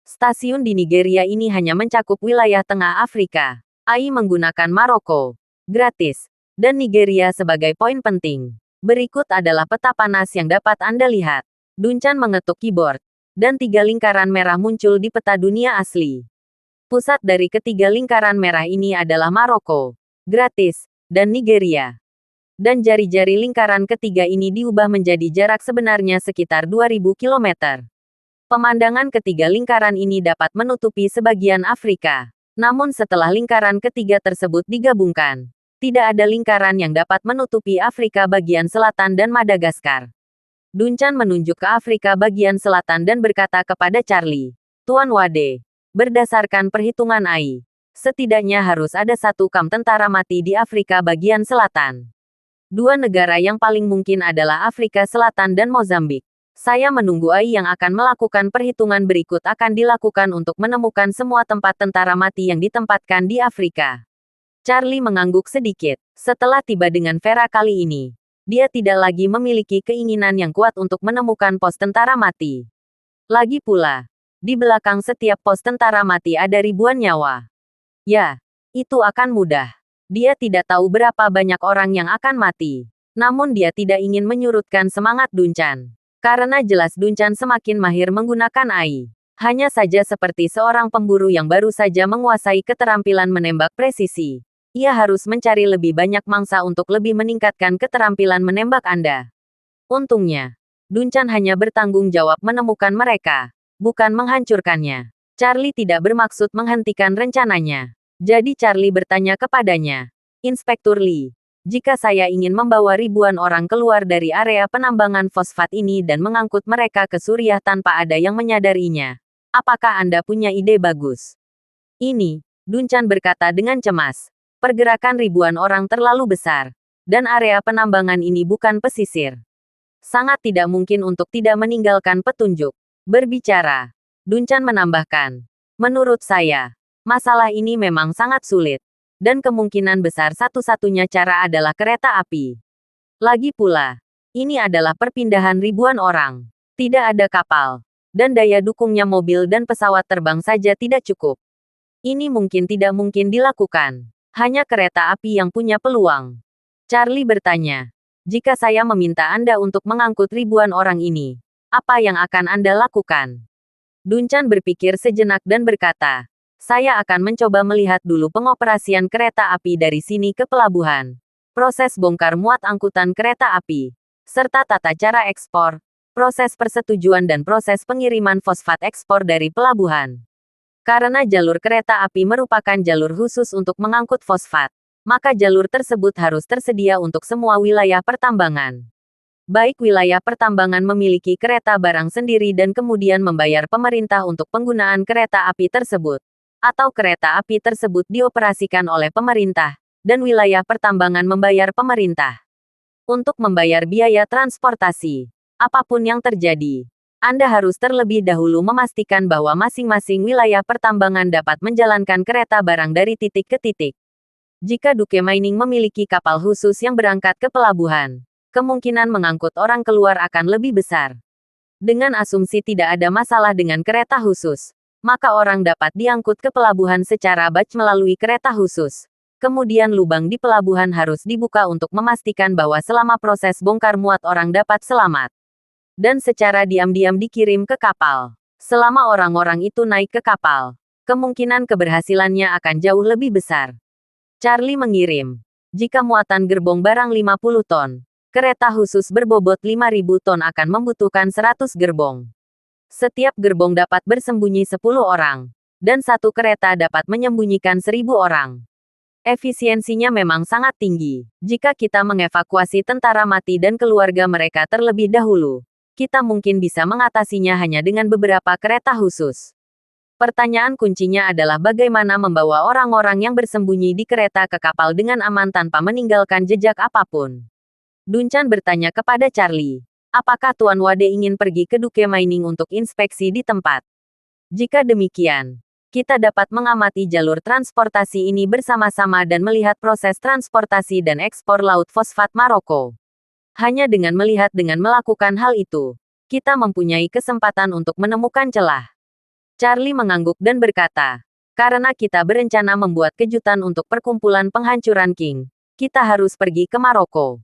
Stasiun di Nigeria ini hanya mencakup wilayah tengah Afrika. AI menggunakan Maroko, gratis, dan Nigeria sebagai poin penting. Berikut adalah peta panas yang dapat Anda lihat. Dunchan mengetuk keyboard, dan 3 lingkaran merah muncul di peta dunia asli. Pusat dari ketiga lingkaran merah ini adalah Maroko, gratis, dan Nigeria. Dan jari-jari lingkaran ketiga ini diubah menjadi jarak sebenarnya sekitar 2000 km. Pemandangan ketiga lingkaran ini dapat menutupi sebagian Afrika. Namun setelah lingkaran ketiga tersebut digabungkan, tidak ada lingkaran yang dapat menutupi Afrika bagian selatan dan Madagaskar. Dunchan menunjuk ke Afrika bagian selatan dan berkata kepada Charlie, Tuan Wade, berdasarkan perhitungan AI, setidaknya harus ada 1 kam tentara mati di Afrika bagian selatan. 2 negara yang paling mungkin adalah Afrika Selatan dan Mozambik. Saya menunggu AI yang akan melakukan perhitungan berikut akan dilakukan untuk menemukan semua tempat tentara mati yang ditempatkan di Afrika. Charlie mengangguk sedikit. Setelah tiba dengan Vera kali ini, dia tidak lagi memiliki keinginan yang kuat untuk menemukan pos tentara mati. Lagi pula, di belakang setiap pos tentara mati ada ribuan nyawa. Ya, itu akan mudah. Dia tidak tahu berapa banyak orang yang akan mati. Namun dia tidak ingin menyurutkan semangat Dunchan. Karena jelas Dunchan semakin mahir menggunakan AI. Hanya saja seperti seorang pemburu yang baru saja menguasai keterampilan menembak presisi. Ia harus mencari lebih banyak mangsa untuk lebih meningkatkan keterampilan menembak Anda. Untungnya, Dunchan hanya bertanggung jawab menemukan mereka, bukan menghancurkannya. Charlie tidak bermaksud menghentikan rencananya. Jadi Charlie bertanya kepadanya, Inspektur Lee, jika saya ingin membawa ribuan orang keluar dari area penambangan fosfat ini dan mengangkut mereka ke Suriah tanpa ada yang menyadarinya, apakah Anda punya ide bagus? Ini, Dunchan berkata dengan cemas, pergerakan ribuan orang terlalu besar, dan area penambangan ini bukan pesisir. Sangat tidak mungkin untuk tidak meninggalkan petunjuk. Berbicara, Dunchan menambahkan, menurut saya, masalah ini memang sangat sulit. Dan kemungkinan besar satu-satunya cara adalah kereta api. Lagi pula, ini adalah perpindahan ribuan orang. Tidak ada kapal. Dan daya dukungnya mobil dan pesawat terbang saja tidak cukup. Ini mungkin tidak mungkin dilakukan. Hanya kereta api yang punya peluang. Charlie bertanya, jika saya meminta Anda untuk mengangkut ribuan orang ini, apa yang akan Anda lakukan? Dunchan berpikir sejenak dan berkata, saya akan mencoba melihat dulu pengoperasian kereta api dari sini ke pelabuhan. Proses bongkar muat angkutan kereta api. Serta tata cara ekspor, proses persetujuan dan proses pengiriman fosfat ekspor dari pelabuhan. Karena jalur kereta api merupakan jalur khusus untuk mengangkut fosfat, maka jalur tersebut harus tersedia untuk semua wilayah pertambangan. Baik wilayah pertambangan memiliki kereta barang sendiri dan kemudian membayar pemerintah untuk penggunaan kereta api tersebut, atau kereta api tersebut dioperasikan oleh pemerintah, dan wilayah pertambangan membayar pemerintah untuk membayar biaya transportasi. Apapun yang terjadi, Anda harus terlebih dahulu memastikan bahwa masing-masing wilayah pertambangan dapat menjalankan kereta barang dari titik ke titik. Jika Duke Mining memiliki kapal khusus yang berangkat ke pelabuhan, kemungkinan mengangkut orang keluar akan lebih besar. Dengan asumsi tidak ada masalah dengan kereta khusus, maka orang dapat diangkut ke pelabuhan secara batch melalui kereta khusus. Kemudian lubang di pelabuhan harus dibuka untuk memastikan bahwa selama proses bongkar muat orang dapat selamat. Dan secara diam-diam dikirim ke kapal. Selama orang-orang itu naik ke kapal, kemungkinan keberhasilannya akan jauh lebih besar. Charlie mengirim. Jika muatan gerbong barang 50 ton, kereta khusus berbobot 5.000 ton akan membutuhkan 100 gerbong. Setiap gerbong dapat bersembunyi 10 orang, dan satu kereta dapat menyembunyikan 1.000 orang. Efisiensinya memang sangat tinggi. Jika kita mengevakuasi tentara mati dan keluarga mereka terlebih dahulu, kita mungkin bisa mengatasinya hanya dengan beberapa kereta khusus. Pertanyaan kuncinya adalah bagaimana membawa orang-orang yang bersembunyi di kereta ke kapal dengan aman tanpa meninggalkan jejak apapun. Duncan bertanya kepada Charlie, apakah Tuan Wade ingin pergi ke Duke Mining untuk inspeksi di tempat? Jika demikian, kita dapat mengamati jalur transportasi ini bersama-sama dan melihat proses transportasi dan ekspor laut fosfat Maroko. Hanya dengan melakukan hal itu, kita mempunyai kesempatan untuk menemukan celah. Charlie mengangguk dan berkata, karena kita berencana membuat kejutan untuk perkumpulan penghancuran King, kita harus pergi ke Maroko.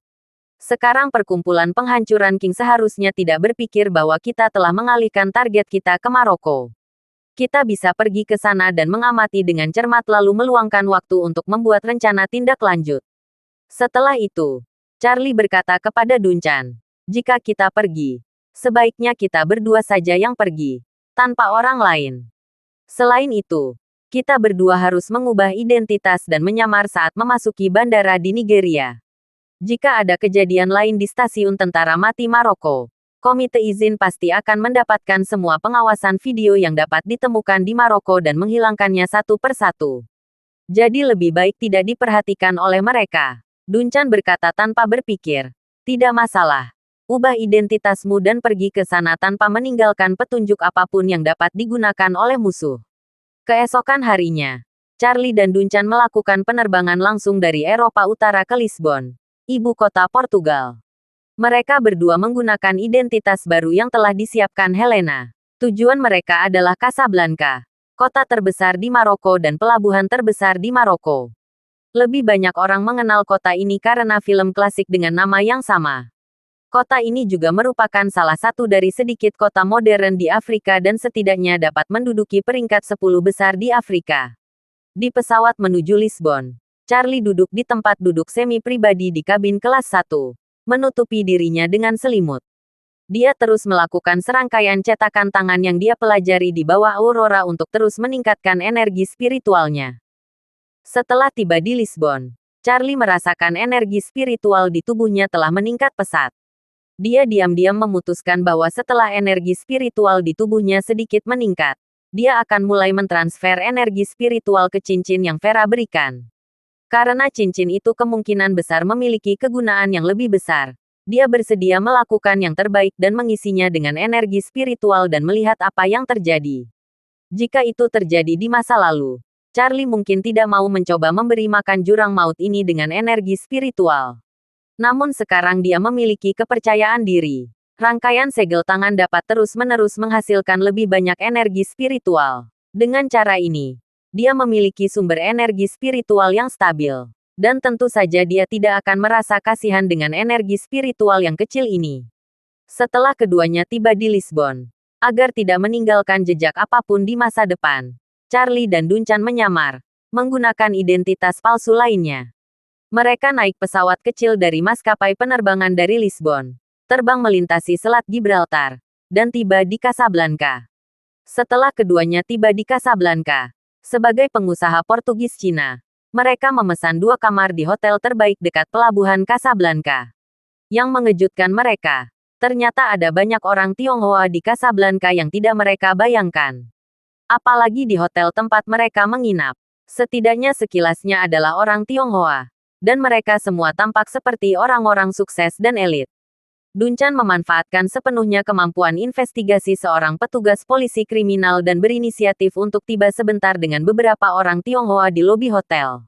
Sekarang perkumpulan penghancuran King seharusnya tidak berpikir bahwa kita telah mengalihkan target kita ke Maroko. Kita bisa pergi ke sana dan mengamati dengan cermat lalu meluangkan waktu untuk membuat rencana tindak lanjut. Setelah itu, Charlie berkata kepada Duncan, jika kita pergi, sebaiknya kita berdua saja yang pergi, tanpa orang lain. Selain itu, kita berdua harus mengubah identitas dan menyamar saat memasuki bandara di Nigeria. Jika ada kejadian lain di stasiun tentara mati Maroko, komite izin pasti akan mendapatkan semua pengawasan video yang dapat ditemukan di Maroko dan menghilangkannya satu persatu. Jadi lebih baik tidak diperhatikan oleh mereka. Duncan berkata tanpa berpikir. Tidak masalah. Ubah identitasmu dan pergi ke sana tanpa meninggalkan petunjuk apapun yang dapat digunakan oleh musuh. Keesokan harinya, Charlie dan Duncan melakukan penerbangan langsung dari Eropa Utara ke Lisbon, ibu kota Portugal. Mereka berdua menggunakan identitas baru yang telah disiapkan Helena. Tujuan mereka adalah Casablanca, kota terbesar di Maroko dan pelabuhan terbesar di Maroko. Lebih banyak orang mengenal kota ini karena film klasik dengan nama yang sama. Kota ini juga merupakan salah satu dari sedikit kota modern di Afrika dan setidaknya dapat menduduki peringkat 10 besar di Afrika. Di pesawat menuju Lisbon, Charlie duduk di tempat duduk semi pribadi di kabin kelas 1, menutupi dirinya dengan selimut. Dia terus melakukan serangkaian cetakan tangan yang dia pelajari di bawah aurora untuk terus meningkatkan energi spiritualnya. Setelah tiba di Lisbon, Charlie merasakan energi spiritual di tubuhnya telah meningkat pesat. Dia diam-diam memutuskan bahwa setelah energi spiritual di tubuhnya sedikit meningkat, dia akan mulai mentransfer energi spiritual ke cincin yang Vera berikan. Karena cincin itu kemungkinan besar memiliki kegunaan yang lebih besar, dia bersedia melakukan yang terbaik dan mengisinya dengan energi spiritual dan melihat apa yang terjadi. Jika itu terjadi di masa lalu, Charlie mungkin tidak mau mencoba memberi makan jurang maut ini dengan energi spiritual. Namun sekarang dia memiliki kepercayaan diri. Rangkaian segel tangan dapat terus-menerus menghasilkan lebih banyak energi spiritual. Dengan cara ini, dia memiliki sumber energi spiritual yang stabil. Dan tentu saja dia tidak akan merasa kasihan dengan energi spiritual yang kecil ini. Setelah keduanya tiba di Lisbon, agar tidak meninggalkan jejak apapun di masa depan, Charlie dan Duncan menyamar, menggunakan identitas palsu lainnya. Mereka naik pesawat kecil dari maskapai penerbangan dari Lisbon, terbang melintasi Selat Gibraltar, dan tiba di Casablanca. Setelah keduanya tiba di Casablanca, sebagai pengusaha Portugis Cina, mereka memesan 2 kamar di hotel terbaik dekat pelabuhan Casablanca. Yang mengejutkan mereka, ternyata ada banyak orang Tionghoa di Casablanca yang tidak mereka bayangkan. Apalagi di hotel tempat mereka menginap. Setidaknya sekilasnya adalah orang Tionghoa. Dan mereka semua tampak seperti orang-orang sukses dan elit. Dunchan memanfaatkan sepenuhnya kemampuan investigasi seorang petugas polisi kriminal dan berinisiatif untuk tiba sebentar dengan beberapa orang Tionghoa di lobi hotel.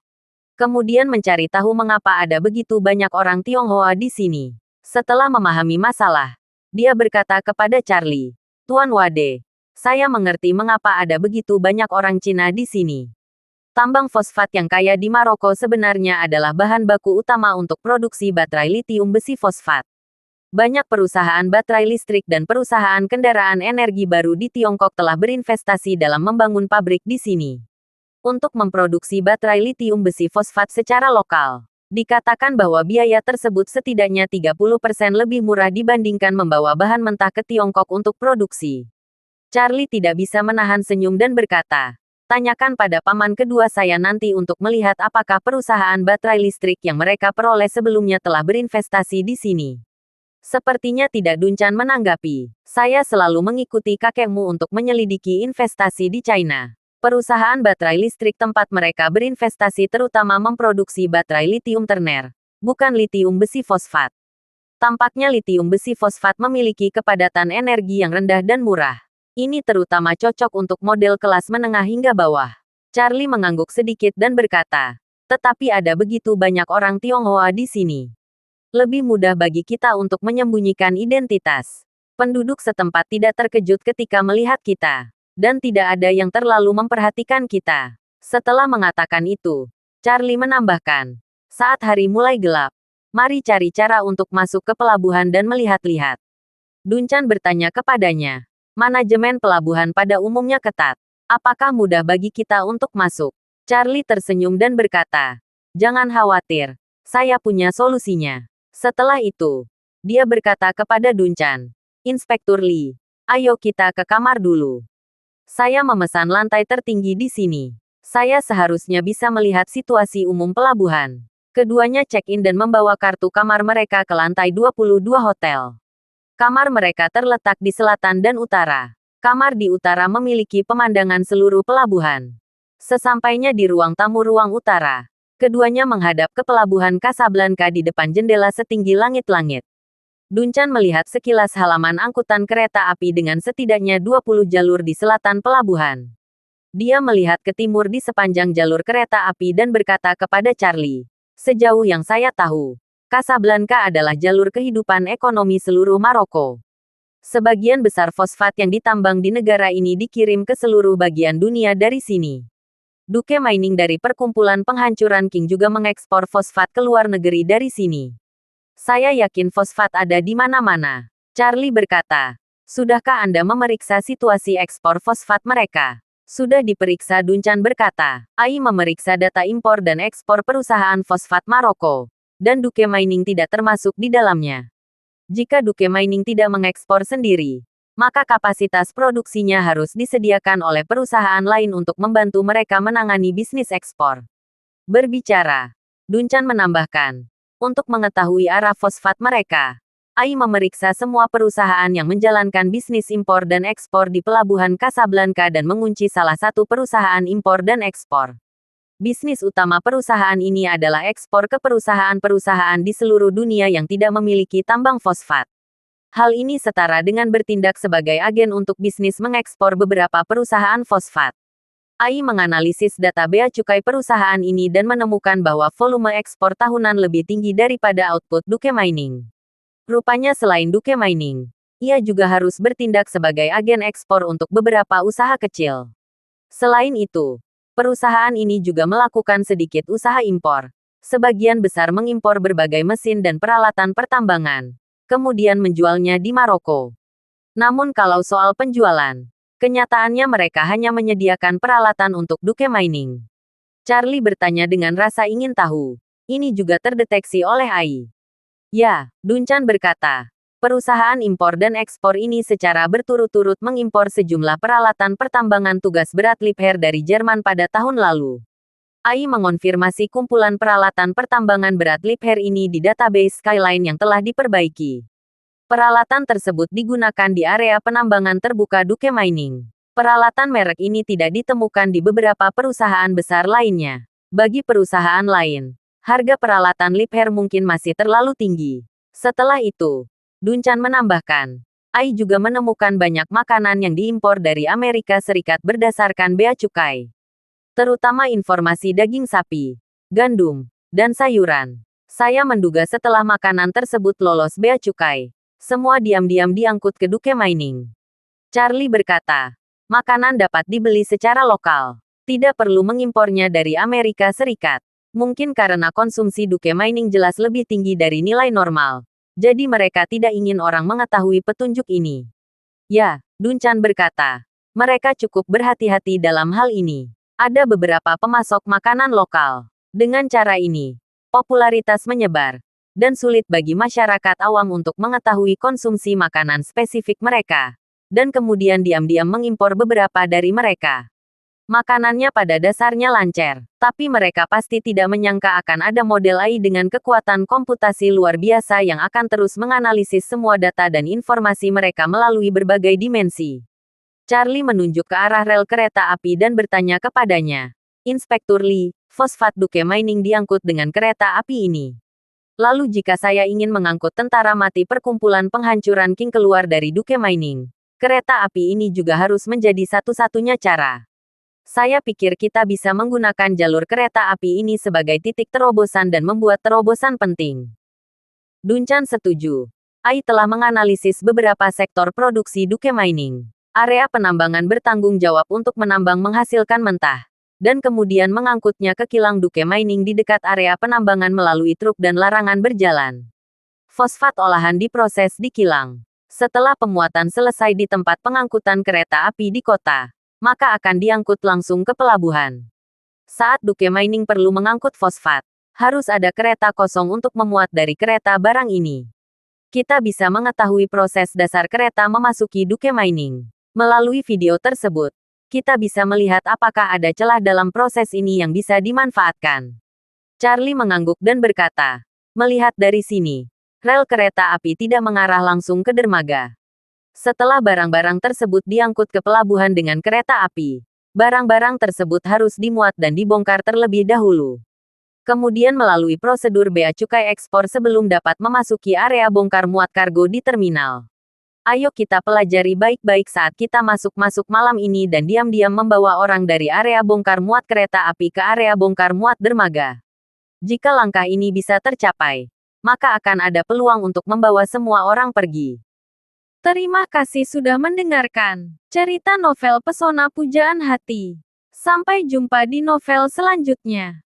Kemudian mencari tahu mengapa ada begitu banyak orang Tionghoa di sini. Setelah memahami masalah, dia berkata kepada Charlie, "Tuan Wade, saya mengerti mengapa ada begitu banyak orang Cina di sini. Tambang fosfat yang kaya di Maroko sebenarnya adalah bahan baku utama untuk produksi baterai litium besi fosfat. Banyak perusahaan baterai listrik dan perusahaan kendaraan energi baru di Tiongkok telah berinvestasi dalam membangun pabrik di sini untuk memproduksi baterai litium besi fosfat secara lokal. Dikatakan bahwa biaya tersebut setidaknya 30% lebih murah dibandingkan membawa bahan mentah ke Tiongkok untuk produksi." Charlie tidak bisa menahan senyum dan berkata, "Tanyakan pada paman kedua saya nanti untuk melihat apakah perusahaan baterai listrik yang mereka peroleh sebelumnya telah berinvestasi di sini." Sepertinya tidak. Dunchan menanggapi, "Saya selalu mengikuti kakekmu untuk menyelidiki investasi di China. Perusahaan baterai listrik tempat mereka berinvestasi terutama memproduksi baterai litium terner, bukan litium besi fosfat. Tampaknya litium besi fosfat memiliki kepadatan energi yang rendah dan murah. Ini terutama cocok untuk model kelas menengah hingga bawah." Charlie mengangguk sedikit dan berkata, "Tetapi ada begitu banyak orang Tionghoa di sini. Lebih mudah bagi kita untuk menyembunyikan identitas. Penduduk setempat tidak terkejut ketika melihat kita, dan tidak ada yang terlalu memperhatikan kita." Setelah mengatakan itu, Charlie menambahkan, "Saat hari mulai gelap, mari cari cara untuk masuk ke pelabuhan dan melihat-lihat." Dunchan bertanya kepadanya, "Manajemen pelabuhan pada umumnya ketat. Apakah mudah bagi kita untuk masuk?" Charlie tersenyum dan berkata, "Jangan khawatir, saya punya solusinya." Setelah itu, dia berkata kepada Dunchan, "Inspektur Lee, ayo kita ke kamar dulu. Saya memesan lantai tertinggi di sini. Saya seharusnya bisa melihat situasi umum pelabuhan." Keduanya check-in dan membawa kartu kamar mereka ke lantai 22 hotel. Kamar mereka terletak di selatan dan utara. Kamar di utara memiliki pemandangan seluruh pelabuhan. Sesampainya di ruang tamu ruang utara, keduanya menghadap ke pelabuhan Casablanca di depan jendela setinggi langit-langit. Dunchan melihat sekilas halaman angkutan kereta api dengan setidaknya 20 jalur di selatan pelabuhan. Dia melihat ke timur di sepanjang jalur kereta api dan berkata kepada Charlie, "Sejauh yang saya tahu, Casablanca adalah jalur kehidupan ekonomi seluruh Maroko. Sebagian besar fosfat yang ditambang di negara ini dikirim ke seluruh bagian dunia dari sini. Duke Mining dari perkumpulan penghancuran King juga mengekspor fosfat ke luar negeri dari sini. Saya yakin fosfat ada di mana-mana." Charlie berkata, "Sudahkah Anda memeriksa situasi ekspor fosfat mereka?" "Sudah diperiksa." Dunchan berkata, "AI memeriksa data impor dan ekspor perusahaan fosfat Maroko, dan Duke Mining tidak termasuk di dalamnya. Jika Duke Mining tidak mengekspor sendiri, maka kapasitas produksinya harus disediakan oleh perusahaan lain untuk membantu mereka menangani bisnis ekspor." Berbicara, Dunchan menambahkan, "Untuk mengetahui arah fosfat mereka, AI memeriksa semua perusahaan yang menjalankan bisnis impor dan ekspor di pelabuhan Casablanca dan mengunci salah satu perusahaan impor dan ekspor. Bisnis utama perusahaan ini adalah ekspor ke perusahaan-perusahaan di seluruh dunia yang tidak memiliki tambang fosfat. Hal ini setara dengan bertindak sebagai agen untuk bisnis mengekspor beberapa perusahaan fosfat." AI menganalisis data bea cukai perusahaan ini dan menemukan bahwa volume ekspor tahunan lebih tinggi daripada output Duke Mining. Rupanya selain Duke Mining, ia juga harus bertindak sebagai agen ekspor untuk beberapa usaha kecil. Selain itu, perusahaan ini juga melakukan sedikit usaha impor. Sebagian besar mengimpor berbagai mesin dan peralatan pertambangan, kemudian menjualnya di Maroko. Namun kalau soal penjualan, kenyataannya mereka hanya menyediakan peralatan untuk Duke Mining. Charlie bertanya dengan rasa ingin tahu. "Ini juga terdeteksi oleh AI?" "Ya," Dunchan berkata. "Perusahaan impor dan ekspor ini secara berturut-turut mengimpor sejumlah peralatan pertambangan tugas berat Liebherr dari Jerman pada tahun lalu." AI mengonfirmasi kumpulan peralatan pertambangan berat Liebherr ini di database Skyline yang telah diperbaiki. Peralatan tersebut digunakan di area penambangan terbuka Duke Mining. Peralatan merek ini tidak ditemukan di beberapa perusahaan besar lainnya. Bagi perusahaan lain, harga peralatan Liebherr mungkin masih terlalu tinggi. Setelah itu, Duncan menambahkan, Ai juga menemukan banyak makanan yang diimpor dari Amerika Serikat berdasarkan bea cukai. Terutama informasi daging sapi, gandum, dan sayuran. Saya menduga setelah makanan tersebut lolos bea cukai, semua diam-diam diangkut ke Duke Mining. Charlie berkata, makanan dapat dibeli secara lokal. Tidak perlu mengimpornya dari Amerika Serikat. Mungkin karena konsumsi Duke Mining jelas lebih tinggi dari nilai normal. Jadi mereka tidak ingin orang mengetahui petunjuk ini. Ya, Duncan berkata. Mereka cukup berhati-hati dalam hal ini. Ada beberapa pemasok makanan lokal. Dengan cara ini, popularitas menyebar. Dan sulit bagi masyarakat awam untuk mengetahui konsumsi makanan spesifik mereka. Dan kemudian diam-diam mengimpor beberapa dari mereka. Makanannya pada dasarnya lancar, tapi mereka pasti tidak menyangka akan ada model AI dengan kekuatan komputasi luar biasa yang akan terus menganalisis semua data dan informasi mereka melalui berbagai dimensi. Charlie menunjuk ke arah rel kereta api dan bertanya kepadanya, Inspektur Lee, fosfat Duke Mining diangkut dengan kereta api ini. Lalu jika saya ingin mengangkut tentara mati perkumpulan penghancuran King keluar dari Duke Mining, kereta api ini juga harus menjadi satu-satunya cara. Saya pikir kita bisa menggunakan jalur kereta api ini sebagai titik terobosan dan membuat terobosan penting. Duncan setuju. AI telah menganalisis beberapa sektor produksi Duke Mining. Area penambangan bertanggung jawab untuk menambang menghasilkan mentah, dan kemudian mengangkutnya ke kilang Duke Mining di dekat area penambangan melalui truk dan larangan berjalan. Fosfat olahan diproses di kilang. Setelah pemuatan selesai di tempat pengangkutan kereta api di kota, maka akan diangkut langsung ke pelabuhan. Saat Duke Mining perlu mengangkut fosfat, harus ada kereta kosong untuk memuat dari kereta barang ini. Kita bisa mengetahui proses dasar kereta memasuki Duke Mining. Melalui video tersebut, kita bisa melihat apakah ada celah dalam proses ini yang bisa dimanfaatkan. Charlie mengangguk dan berkata, melihat dari sini, rel kereta api tidak mengarah langsung ke dermaga. Setelah barang-barang tersebut diangkut ke pelabuhan dengan kereta api, barang-barang tersebut harus dimuat dan dibongkar terlebih dahulu. Kemudian melalui prosedur bea cukai ekspor sebelum dapat memasuki area bongkar muat kargo di terminal. Ayo kita pelajari baik-baik saat kita masuk malam ini dan diam-diam membawa orang dari area bongkar muat kereta api ke area bongkar muat dermaga. Jika langkah ini bisa tercapai, maka akan ada peluang untuk membawa semua orang pergi. Terima kasih sudah mendengarkan cerita novel Pesona Pujaan Hati. Sampai jumpa di novel selanjutnya.